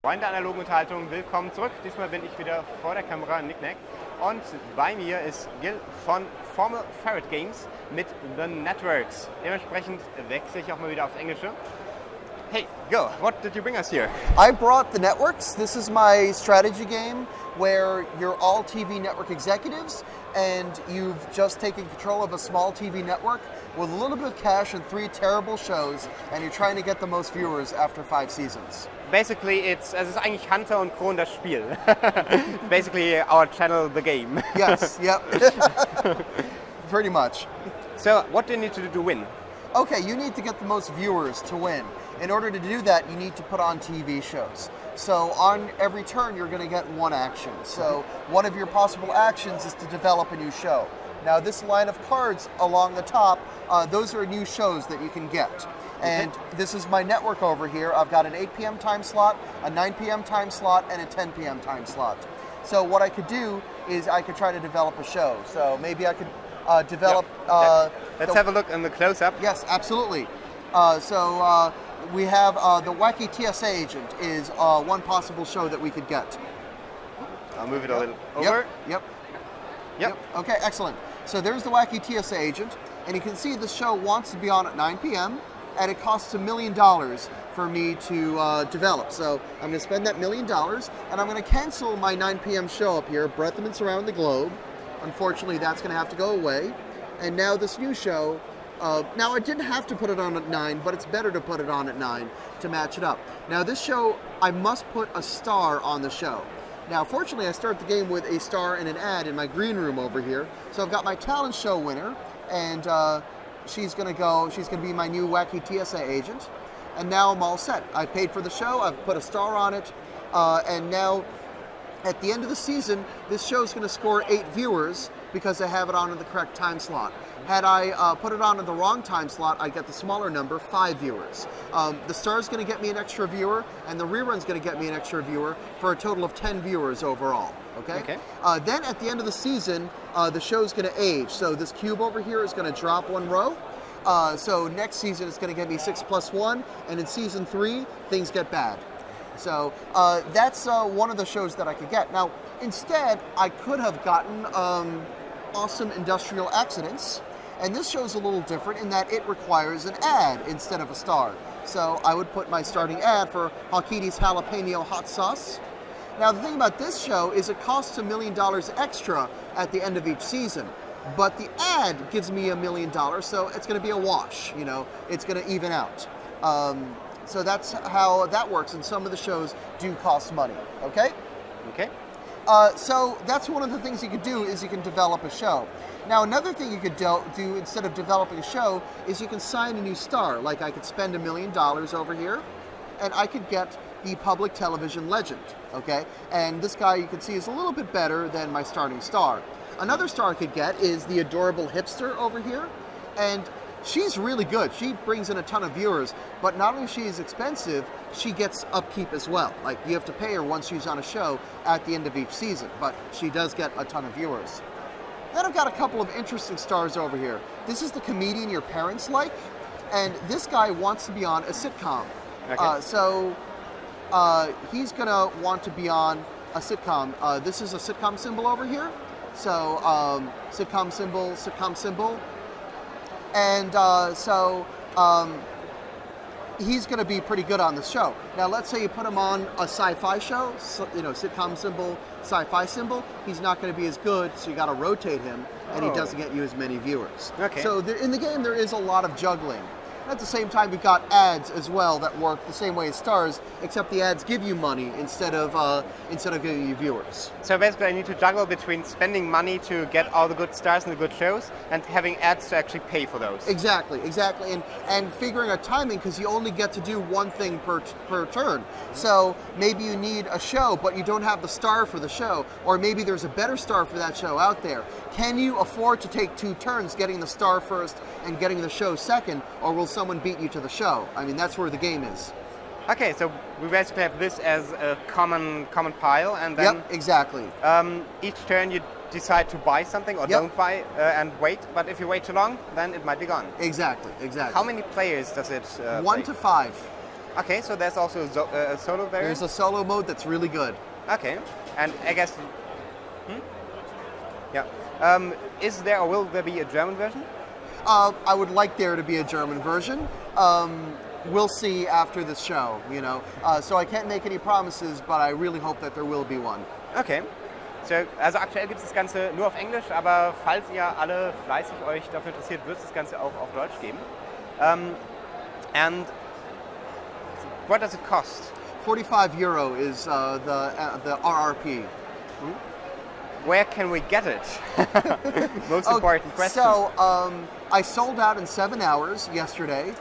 Freunde der analogen Unterhaltung, willkommen zurück. Diesmal bin ich wieder vor der Kamera, Nicknack. Und bei mir ist Gil von Formal Ferret Games mit The Networks. Dementsprechend wechsle ich auch mal wieder aufs Englische. Hey, Gil, what did you bring us here? I brought The Networks. This is my strategy game where you're all TV network executives and you've just taken control of a small TV network with a little bit of cash and 3 terrible shows, and you're trying to get the most viewers after 5 seasons. Basically, es ist eigentlich Hunter und Cron das Spiel. Basically, our channel, the game. Yes, yep. Pretty much. So, what do you need to do to win? Okay, you need to get the most viewers to win. In order to do that, you need to put on TV shows. So on every turn, you're going to get one action. So one of your possible actions is to develop a new show. Now this line of cards along the top, those are new shows that you can get. And this is my network over here. I've got an 8 p.m. time slot, a 9 p.m. time slot, and a 10 p.m. time slot. So what I could do is I could try to develop a show. So maybe I could develop... Let's have a look in the close-up. Yes, absolutely. We have the Wacky TSA Agent is one possible show that we could get. I'll move it a little over. Yep. Okay, excellent. So there's the Wacky TSA Agent, and you can see the show wants to be on at 9 p.m., and it costs $1 million for me to develop. So I'm going to spend that $1 million, and I'm going to cancel my 9 p.m. show up here, Brettspiel Around the Globe. Unfortunately, that's going to have to go away. And now this new show, now I didn't have to put it on at 9, but it's better to put it on at 9 to match it up. Now this show, I must put a star on the show. Now fortunately I start the game with a star and an ad in my green room over here. So I've got my talent show winner, and she's gonna be my new Wacky TSA Agent. And now I'm all set. I paid for the show, I've put a star on it, and now at the end of the season, this show's gonna score 8 viewers because I have it on in the correct time slot. Had I put it on in the wrong time slot, I'd get the smaller number, 5 viewers. The star's going to get me an extra viewer, and the rerun's going to get me an extra viewer for a total of 10 viewers overall. Okay. Then at the end of the season, the show's going to age. So this cube over here is going to drop 1 row. So next season it's going to get me 6 + 1, and in season 3, things get bad. So that's one of the shows that I could get. Now, instead, I could have gotten Awesome Industrial Accidents. And this show's a little different in that it requires an ad instead of a star. So I would put my starting ad for Hawkidi's Jalapeno Hot Sauce. Now the thing about this show is it costs $1 million extra at the end of each season. But the ad gives me $1 million, so it's going to be a wash, you know, it's going to even out. So that's how that works, and some of the shows do cost money, okay? Okay. So that's one of the things you could do is you can develop a show. Now another thing you could do instead of developing a show is you can sign a new star. Like I could spend $1 million over here and I could get the public television legend, okay? And this guy you can see is a little bit better than my starting star. Another star I could get is the adorable hipster over here, and she's really good. She brings in a ton of viewers, but not only is she expensive, she gets upkeep as well. Like you have to pay her once she's on a show at the end of each season, but she does get a ton of viewers. Then I've got a couple of interesting stars over here. This is the comedian your parents like, and this guy wants to be on a sitcom. Okay. So he's gonna want to be on a sitcom. This is a sitcom symbol over here. So sitcom symbol. And he's going to be pretty good on the show. Now, let's say you put him on a sci-fi show, so, you know, sitcom symbol, sci-fi symbol. He's not going to be as good, so you got to rotate him, and he doesn't get you as many viewers. Okay. So in the game, there is a lot of juggling. At the same time, we've got ads as well that work the same way as stars, except the ads give you money instead of giving you viewers. So basically I need to juggle between spending money to get all the good stars and the good shows and having ads to actually pay for those. Exactly. And figuring out timing, because you only get to do one thing per turn. So maybe you need a show, but you don't have the star for the show, or maybe there's a better star for that show out there. Can you afford to take 2 turns getting the star first and getting the show second, or will someone beat you to the show? I mean, that's where the game is. Okay, so we basically have this as a common pile, and then Yep, exactly. Each turn you decide to buy something or don't buy and wait, but if you wait too long, then it might be gone. Exactly. How many players does it 1 to 5. Okay, so there's also a solo variant? There's a solo mode that's really good. Okay, and I guess... Yeah. Is there or will there be a German version? I would like there to be a German version. We'll see after this show, you know. So I can't make any promises, but I really hope that there will be one. Okay. So, also aktuell gibt es das Ganze nur auf Englisch, aber falls ihr alle fleißig euch dafür interessiert, wird es das Ganze auch auf Deutsch geben. And what does it cost? €45 is the RRP. Where can we get it? Most important question. So I sold out in 7 hours yesterday.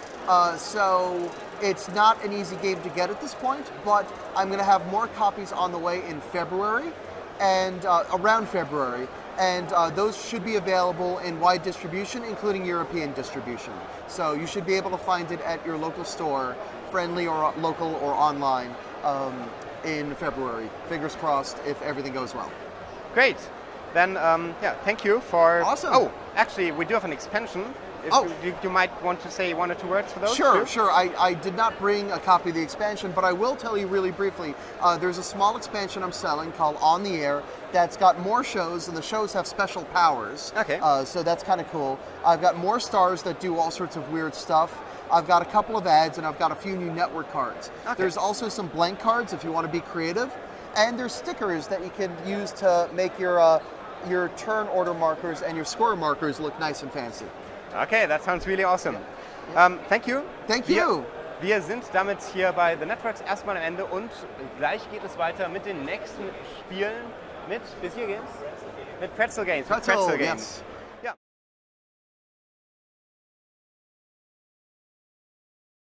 So it's not an easy game to get at this point, but I'm going to have more copies on the way in February and around February. And those should be available in wide distribution, including European distribution. So you should be able to find it at your local store, friendly or local or online, in February. Fingers crossed if everything goes well. Great. Then, yeah, thank you for... Awesome. Oh, actually, we do have an expansion. If you might want to say 1 or 2 words for those? Sure. I did not bring a copy of the expansion, but I will tell you really briefly. There's a small expansion I'm selling called On the Air that's got more shows, and the shows have special powers. Okay. So that's kind of cool. I've got more stars that do all sorts of weird stuff. I've got a couple of ads, and I've got a few new network cards. Okay. There's also some blank cards if you want to be creative. And there's stickers that you can use to make your turn order markers and your score markers look nice and fancy. Okay, that sounds really awesome. Thank you. Thank you. Wir sind damit hier bei The Networks erstmal am Ende und gleich geht es weiter mit den nächsten Spielen mit, bis hier geht's? Mit Pretzel Games. Pretzel Games. Yes.